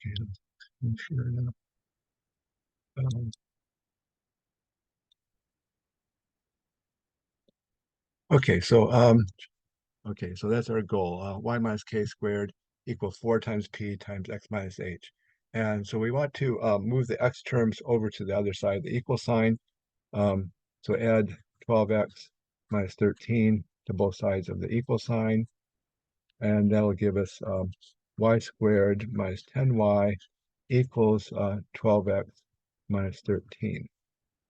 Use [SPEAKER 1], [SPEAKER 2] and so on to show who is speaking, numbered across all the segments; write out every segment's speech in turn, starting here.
[SPEAKER 1] Okay, let's share it up. Um, okay, so that's our goal. Y minus k squared equals 4 times p times x minus h. And so we want to move the x terms over to the other side of the equal sign. Um, so add 12x minus 13 to both sides of the equal sign. And that'll give us y squared minus 10y equals 12x minus 13.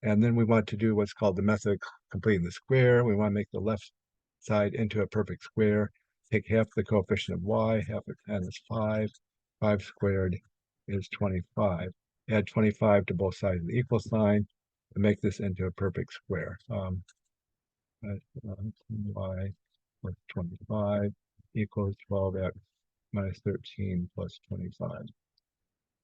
[SPEAKER 1] And then we want to do what's called the method of completing the square. We want to make the left side into a perfect square. Take half the coefficient of y, half of 10 is 5. 5 squared is 25. Add 25 to both sides of the equal sign to make this into a perfect square. Y plus 25 equals 12x minus 13 plus 25.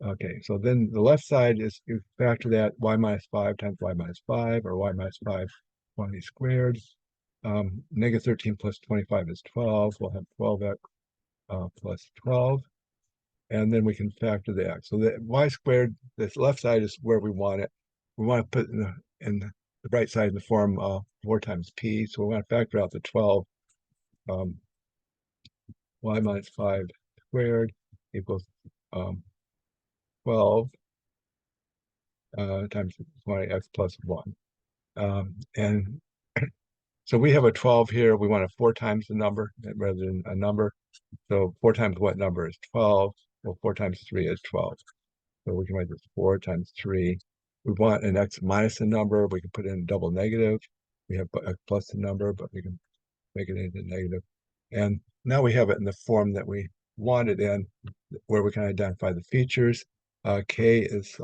[SPEAKER 1] Okay, so then the left side is, you factor that y minus 5 times y minus 5, or y minus 5 20 squared. Negative 13 plus 25 is 12. We'll have 12x plus 12. And then we can factor the x. So the y squared, this left side is where we want it. We want to put in the right side in the form of 4 times p. So we want to factor out the 12. Y minus 5 squared equals 12 times 20x plus 1. And so we have a 12 here. We want a 4 times the number rather than a number. So 4 times what number is 12? Well, 4 times 3 is 12. So we can write this 4 times 3. We want an x minus a number. We can put in a double negative. We have a plus the number, but we can make it into negative. And now we have it in the form that we want it in, where we can identify the features. K is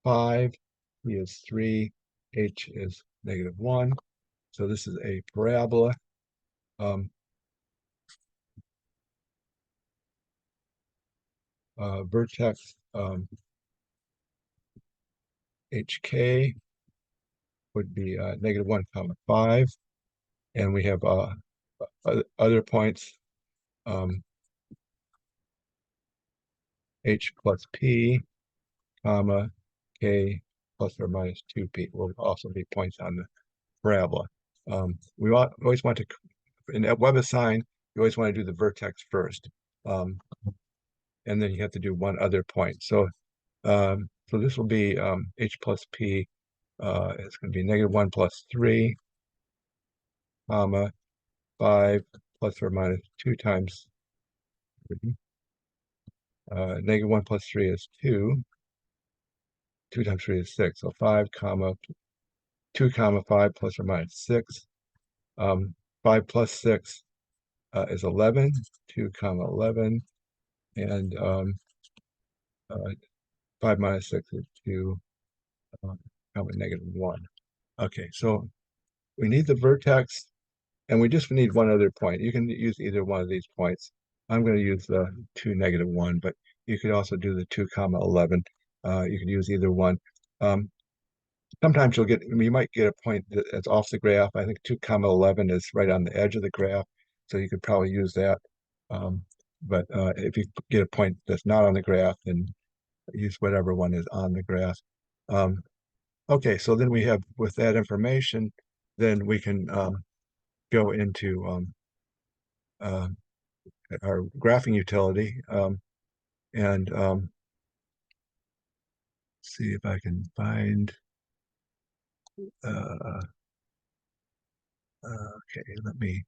[SPEAKER 1] 5, P is 3, H is -1. So this is a parabola. Vertex HK would be -1, 5. And we have other points, H plus P, comma, K plus or minus 2P will also be points on the parabola. We always want to, in a WebAssign, you always want to do the vertex first. And then you have to do one other point. So this will be H plus P. It's going to be -1 plus 3, comma, 5 plus or minus 2 times 3. -1 plus 3 is 2. 2 times 3 is 6. So 5, comma, 2, comma, 5 plus or minus 6. 5 plus 6 is 11. 2, comma, 11. And 5 minus 6 is 2, comma, -1. Okay, so we need the vertex, and we just need one other point. You can use either one of these points. I'm going to use the 2, -1, but you could also do the 2, comma, 11. You can use either one. Sometimes you might get a point that's off the graph. I think 2, comma, 11 is right on the edge of the graph, so you could probably use that. But if you get a point that's not on the graph, then use whatever one is on the graph. Okay, so then we have, with that information, then we can go into our graphing utility and see if I can find. Okay, let me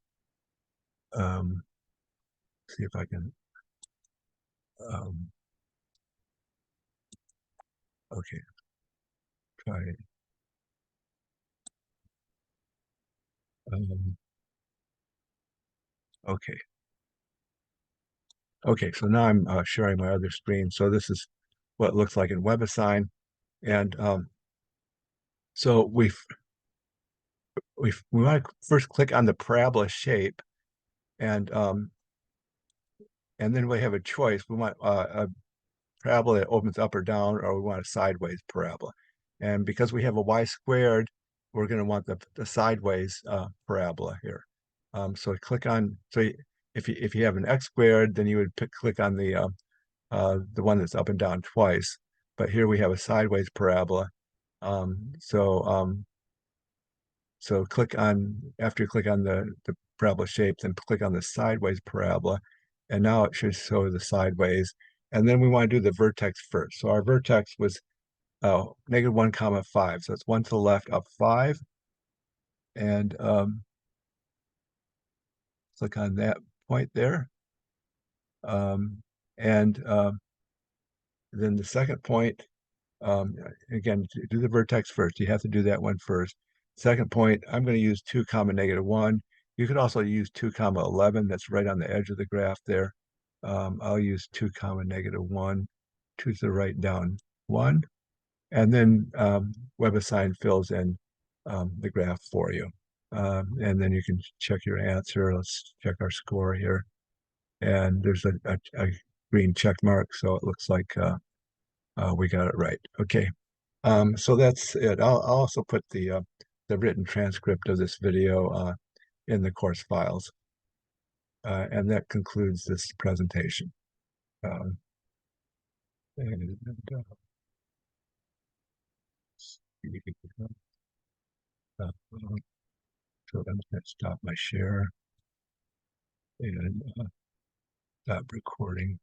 [SPEAKER 1] see if I can. Okay, try it. Okay. Okay, so now I'm sharing my other screen. So this is what it looks like in WebAssign. And so we want to first click on the parabola shape, and then we have a choice. We want a parabola that opens up or down, or we want a sideways parabola. And because we have a y squared, we're going to want the sideways parabola here. So click on, so if you have an x squared, then you would click on the the one that's up and down twice. But here we have a sideways parabola. Um, so um, so click on, after you click on the parabola shape, then click on the sideways parabola. And now it should show the sideways. And then we want to do the vertex first. So our vertex was -1 comma 5. So it's one to the left up 5. And click on that point there. Um, and then the second point, um, again, do the vertex first. You have to do that one first. Second point, I'm going to use 2 comma -1. You could also use 2 comma 11. That's right on the edge of the graph there. I'll use 2 comma -1, 2 to the right down 1. And then WebAssign fills in the graph for you. And then you can check your answer. Let's check our score here. And there's a green check mark, so it looks like we got it right. Okay, so that's it. I'll also put the written transcript of this video in the course files. And that concludes this presentation. Um, and, uh, so I'm going to stop my share and stop recording.